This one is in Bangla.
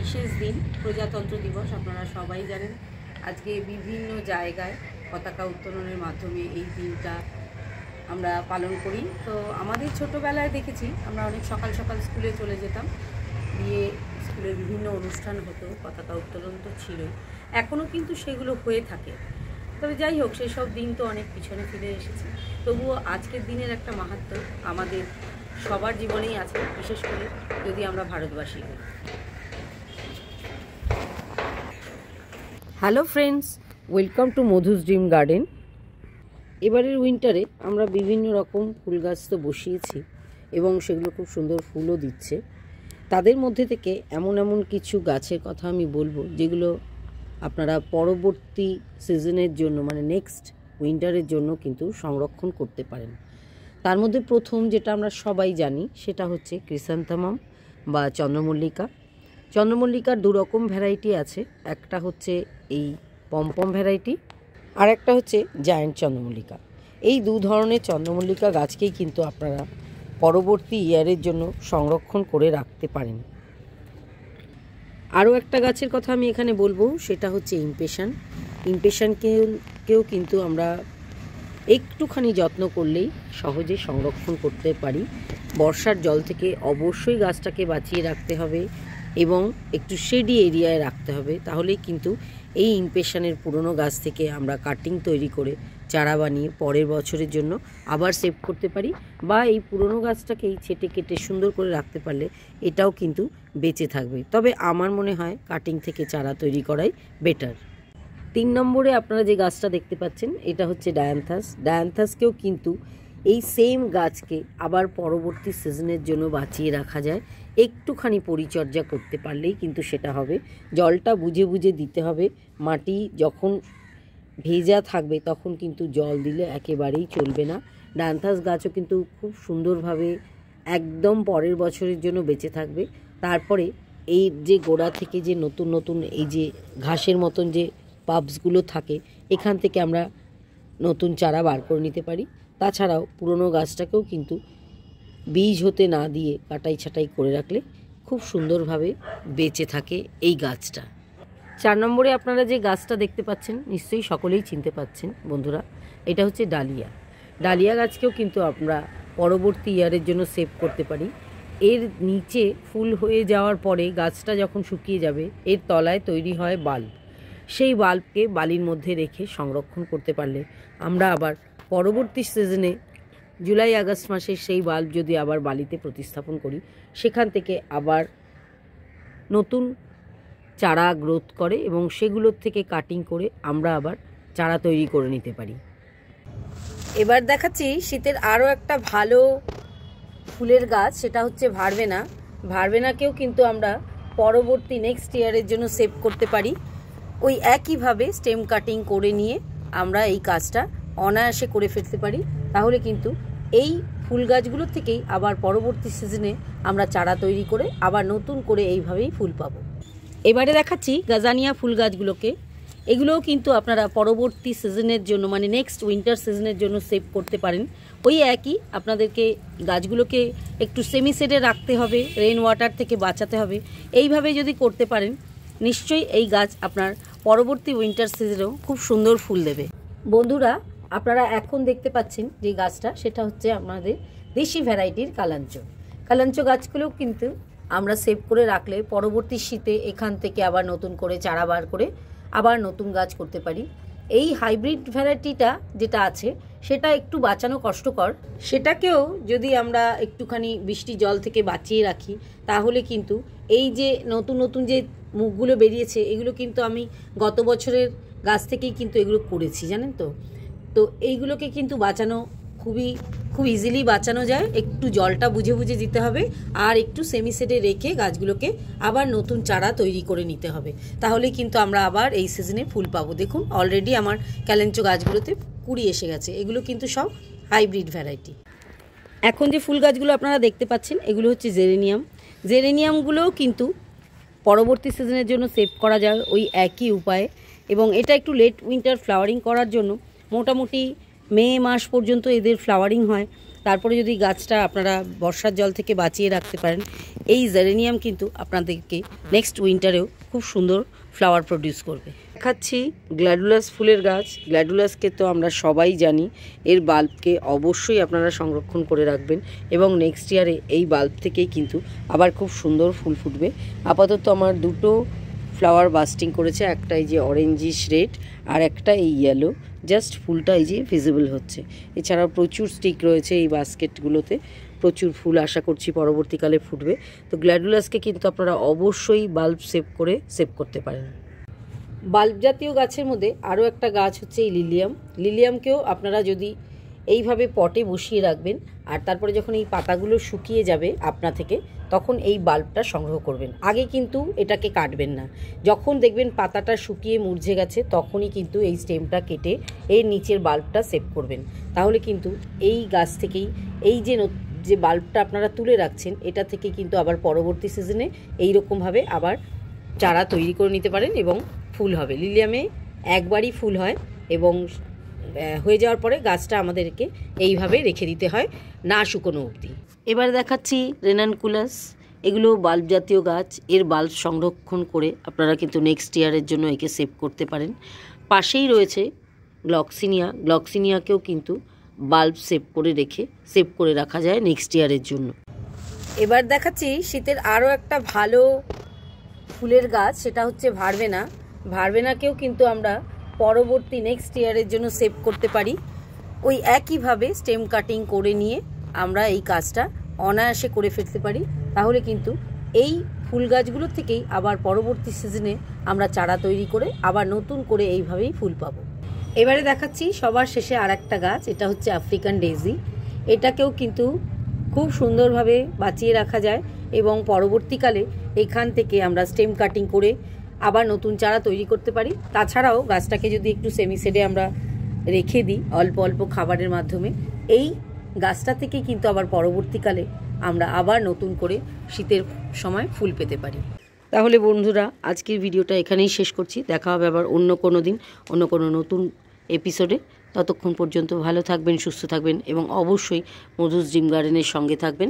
বিশেষ দিন প্রজাতন্ত্র দিবস। আপনারা সবাই জানেন আজকে বিভিন্ন জায়গায় পতাকা উত্তোলনের মাধ্যমে এই দিনটা আমরা পালন করি। তো আমাদের ছোটোবেলায় দেখেছি আমরা অনেক সকাল সকাল স্কুলে চলে যেতাম, গিয়ে স্কুলে বিভিন্ন অনুষ্ঠান হতো, পতাকা উত্তোলন তো ছিলই, এখনও কিন্তু সেগুলো হয়ে থাকে। তবে যাই হোক, সেই সব দিন তো অনেক পিছনে ফিরে এসেছে। তবুও আজকের দিনের একটা মাহাত্ম্য আমাদের সবার জীবনেই আছে, বিশেষ করে যদি আমরা ভারতবাসী হই। Hello friends, welcome to Madhu's dream garden. এবারের উইন্টারে আমরা বিভিন্ন রকম ফুল গাছ তো বসিয়েছি এবং সেগুলো খুব সুন্দর ফুলও দিচ্ছে। তাদের মধ্যে থেকে এমন এমন কিছু গাছের কথা আমি বলবো যেগুলো আপনারা পরবর্তী সিজনের জন্য, মানে নেক্সট উইন্টারের জন্য কিন্তু সংরক্ষণ করতে পারেন। তার মধ্যে প্রথম যেটা আমরা সবাই জানি সেটা হচ্ছে ক্রিস্যান্থামাম বা চন্দ্রমল্লিকা। চন্দ্রমল্লিকার দু রকম ভ্যারাইটি আছে, একটা হচ্ছে এই পমপম ভ্যারাইটি, আর একটা হচ্ছে জায়ান্ট চন্দ্রমল্লিকা। এই দু ধরনের চন্দ্রমল্লিকা গাছকেই কিন্তু আপনারা পরবর্তী ইয়ারের জন্য সংরক্ষণ করে রাখতে পারেন। আরও একটা গাছের কথা আমি এখানে বলবো, সেটা হচ্ছে ইমপেশন। ইমপেশনকেও কিন্তু আমরা একটুখানি যত্ন করলেই সহজে সংরক্ষণ করতে পারি। বর্ষার জল থেকে অবশ্যই গাছটাকে বাঁচিয়ে রাখতে হবে এবং একটু শেডি এরিয়ায় রাখতে হবে, তাহলেই কিন্তু এই ইমপেশনের পুরনো গাছ থেকে আমরা কাটিং তৈরি করে চারা বানিয়ে পরের বছরের জন্য আবার সেভ করতে পারি, বা এই পুরনো গাছটাকেই ছেটে কেটে সুন্দর করে রাখতে পারলে এটাও কিন্তু বেঁচে থাকবে। তবে আমার মনে হয় কাটিং থেকে চারা তৈরি করাই বেটার। 3 নম্বরে আপনারা যে গাছটা দেখতে পাচ্ছেন এটা হচ্ছে ডায়ান্থাস। ডায়ান্থাসকেও কিন্তু এই সেম গাছকে আবার পরবর্তী সিজনের জন্য বাঁচিয়ে রাখা যায়, একটুখানি পরিচর্যা করতে পারলেই কিন্তু সেটা হবে। জলটা বুঝে বুঝে দিতে হবে, মাটি যখন ভেজা থাকবে তখন কিন্তু জল দিলে একেবারেই চলবে না। ডায়ান্থাস গাছও কিন্তু খুব সুন্দরভাবে একদম পরের বছরের জন্য বেঁচে থাকবে। তারপরে এই যে গোড়া থেকে যে নতুন নতুন এই যে ঘাসের মতন যে পাবসগুলো থাকে, এখান থেকে আমরা নতুন চারা বার করে নিতে পারি। তাছাড়াও পুরনো গাছটাকেও কিন্তু বীজ হতে না দিয়ে কাটাই ছাটাই করে রাখলে খুব সুন্দরভাবে বেঁচে থাকে এই গাছটা। 4 নম্বরে আপনারা যে গাছটা দেখতে পাচ্ছেন নিশ্চয়ই সকলেই চিনতে পাচ্ছেন বন্ধুরা, এটা হচ্ছে ডালিয়া। ডালিয়া গাছকেও কিন্তু আমরা পরবর্তী ইয়ারের জন্য সেভ করতে পারি। এর নিচে ফুল হয়ে যাওয়ার পরে গাছটা যখন শুকিয়ে যাবে এর তলায় তৈরি হয় বাল্ব। সেই বাল্বকে বালির মধ্যে রেখে সংরক্ষণ করতে পারলে আমরা আবার পরবর্তী সিজনে জুলাই আগস্ট মাসে সেই বাল্ব যদি আবার বালিতে প্রতিস্থাপন করি, সেখান থেকে আবার নতুন চারা গ্রোথ করে এবং সেগুলোর থেকে কাটিং করে আমরা আবার চারা তৈরি করে নিতে পারি। এবার দেখাচ্ছি শীতের আরও একটা ভালো ফুলের গাছ, সেটা হচ্ছে ভারবেনা। ভারবেনাকেও কিন্তু আমরা পরবর্তী নেক্সট ইয়ারের জন্য সেভ করতে পারি। ওই একইভাবে স্টেম কাটিং করে নিয়ে আমরা এই কাজটা অনায়াসে করে ফেলতে পারি, তাহলে কিন্তু এই ফুল গাছগুলোর থেকেই আবার পরবর্তী সিজনে আমরা চারা তৈরি করে আবার নতুন করে এইভাবেই ফুল পাবো। এবারে দেখাচ্ছি গাজানিয়া ফুল গাছগুলোকে। এগুলোও কিন্তু আপনারা পরবর্তী সিজনের জন্য, মানে নেক্সট উইন্টার সিজনের জন্য সেভ করতে পারেন। ওই একই, আপনাদেরকে গাছগুলোকে একটু সেমি শেডে রাখতে হবে, রেন ওয়াটার থেকে বাঁচাতে হবে। এইভাবে যদি করতে পারেন নিশ্চয়ই এই গাছ আপনার পরবর্তী উইন্টার সিজনেও খুব সুন্দর ফুল দেবে। বন্ধুরা, আপনারা এখন দেখতে পাচ্ছেন যে গাছটা, সেটা হচ্ছে আমাদের দেশি ভ্যারাইটির কালাঞ্চ। কালাঞ্চ গাছগুলোও কিন্তু আমরা সেভ করে রাখলে পরবর্তী শীতে এখান থেকে আবার নতুন করে চারা বার করে আবার নতুন গাছ করতে পারি। এই হাইব্রিড ভ্যারাইটিটা যেটা আছে সেটা একটু বাঁচানো কষ্টকর, সেটাকেও যদি আমরা একটুখানি বৃষ্টি জল থেকে বাঁচিয়ে রাখি তাহলে কিন্তু এই যে নতুন নতুন যে মুখগুলো বেরিয়েছে এগুলো কিন্তু আমি গত বছরের গাছ থেকেই কিন্তু এগুলো করেছি, জানেন তো। তো এইগুলোকে কিন্তু বাঁচানো খুব ইজিলি বাঁচানো যায়, একটু জলটা বুঝে বুঝে দিতে হবে আর একটু সেমি সেডে রেখে গাছগুলোকে আবার নতুন চারা তৈরি করে নিতে হবে, তাহলে কিন্তু আমরা আবার এই সিজনে ফুল পাবো। দেখুন অলরেডি আমার ক্যালেঞ্চো গাছগুলোতে কুড়ি এসে গেছে, এগুলো কিন্তু সব হাইব্রিড ভ্যারাইটি। এখন যে ফুল গাছগুলো আপনারা দেখতে পাচ্ছেন এগুলো হচ্ছে জেরেনিয়াম। জেরেনিয়ামগুলোও কিন্তু পরবর্তী সিজনের জন্য সেভ করা যায় ওই একই উপায়ে, এবং এটা একটু লেট উইন্টার ফ্লাওয়ারিং করার জন্য মোটামুটি মে মাস পর্যন্ত এদের ফ্লাওয়ারিং হয়। তারপরে যদি গাছটা আপনারা বর্ষার জল থেকে বাঁচিয়ে রাখতে পারেন, এই জেরেনিয়াম কিন্তু আপনাদেরকে নেক্সট উইন্টারেও খুব সুন্দর ফ্লাওয়ার প্রডিউস করবে। দেখাচ্ছি গ্ল্যাডুলাস ফুলের গাছ। গ্ল্যাডুলাসকে তো আমরা সবাই জানি, এর বাল্বকে অবশ্যই আপনারা সংরক্ষণ করে রাখবেন এবং নেক্সট ইয়ারে এই বাল্ব থেকেই কিন্তু আবার খুব সুন্দর ফুল ফুটবে। আপাতত আমার দুটো ফ্লাওয়ার বাস্টিং করেছে, একটা এই যে অরেঞ্জিশ রেড আর একটা এই ইয়েলো, জাস্ট ফুলটা এই যে ভিজিবল হচ্ছে। এছাড়াও প্রচুর স্টিক রয়েছে এই বাস্কেটগুলোতে, প্রচুর ফুল আশা করছি পরবর্তীকালে ফুটবে। তো গ্ল্যাডুলাসকে কিন্তু আপনারা অবশ্যই বাল্ব সেভ করতে পারেন। বাল্ব জাতীয় গাছের মধ্যে আরও একটা গাছ হচ্ছে এই লিলিয়াম। লিলিয়ামকেও আপনারা যদি এইভাবে পটে বসিয়ে রাখবেন আর তারপরে যখন এই পাতাগুলো শুকিয়ে যাবে আপনা থেকে, তখন এই বাল্বটা সংগ্রহ করবেন। আগে কিন্তু এটাকে কাটবেন না। যখন দেখবেন পাতাটা শুকিয়ে মুরঝে গেছে তখনই কিন্তু এই স্টেমটা কেটে এর নিচের বাল্বটা সেভ করবেন। তাহলে কিন্তু এই গাছ থেকেই এই যে বাল্বটা আপনারা তুলে রাখছেন, এটা থেকে কিন্তু আবার পরবর্তী সিজনে এইরকমভাবে আবার চারা তৈরি করে নিতে পারেন এবং ফুল হবে। লিলিয়ামে একবারই ফুল হয় এবং হয়ে যাওয়ার পরে গাছটা আমাদেরকে এইভাবে রেখে দিতে হয় না শুকনো অবধি। এবার দেখাচ্ছি রেনানকুলাস। এগুলো বাল্ব জাতীয় গাছ। এর বাল্ব সংরক্ষণ করে আপনারা কিন্তু নেক্সট ইয়ারের জন্য একে সেভ করতে পারেন। পাশেই রয়েছে গ্লক্সিনিয়া। গ্লক্সিনিয়াকেও কিন্তু বাল্ব সেভ করে রাখা যায় নেক্সট ইয়ারের জন্য। এবার দেখাচ্ছি শীতের আরও একটা ভালো ফুলের গাছ, সেটা হচ্ছে ভারবেনা। ভারবেনাকেও কিন্তু আমরা পরবর্তী নেক্সট ইয়ারের জন্য সেভ করতে পারি। ওই একইভাবে স্টেম কাটিং করে নিয়ে আমরা এই কাজটা অনায়াসে করে ফেলতে পারি। তাহলে কিন্তু এই ফুল গাছগুলোর থেকেই আবার পরবর্তী সিজনে আমরা চারা তৈরি করে আবার নতুন করে এইভাবেই ফুল পাবো। এবারে দেখাচ্ছি সবার শেষে আর একটা গাছ, এটা হচ্ছে আফ্রিকান ডেজি। এটাকেও কিন্তু খুব সুন্দরভাবে বাঁচিয়ে রাখা যায় এবং পরবর্তীকালে এখান থেকে আমরা স্টেম কাটিং করে আবার নতুন চারা তৈরি করতে পারি। তাছাড়াও গাছটাকে যদি একটু সেমিসেডে আমরা রেখে দিই অল্প অল্প খাবারের মাধ্যমে, এই গাছটা থেকেই কিন্তু আবার পরবর্তীকালে আমরা আবার নতুন করে শীতের সময় ফুল পেতে পারি। তাহলে বন্ধুরা, আজকের ভিডিওটা এখানেই শেষ করছি। দেখা হবে আবার অন্য কোনো দিন অন্য কোনো নতুন এপিসোডে। ততক্ষণ পর্যন্ত ভালো থাকবেন, সুস্থ থাকবেন এবং অবশ্যই মধুস ড্রিম গার্ডেনের সঙ্গে থাকবেন।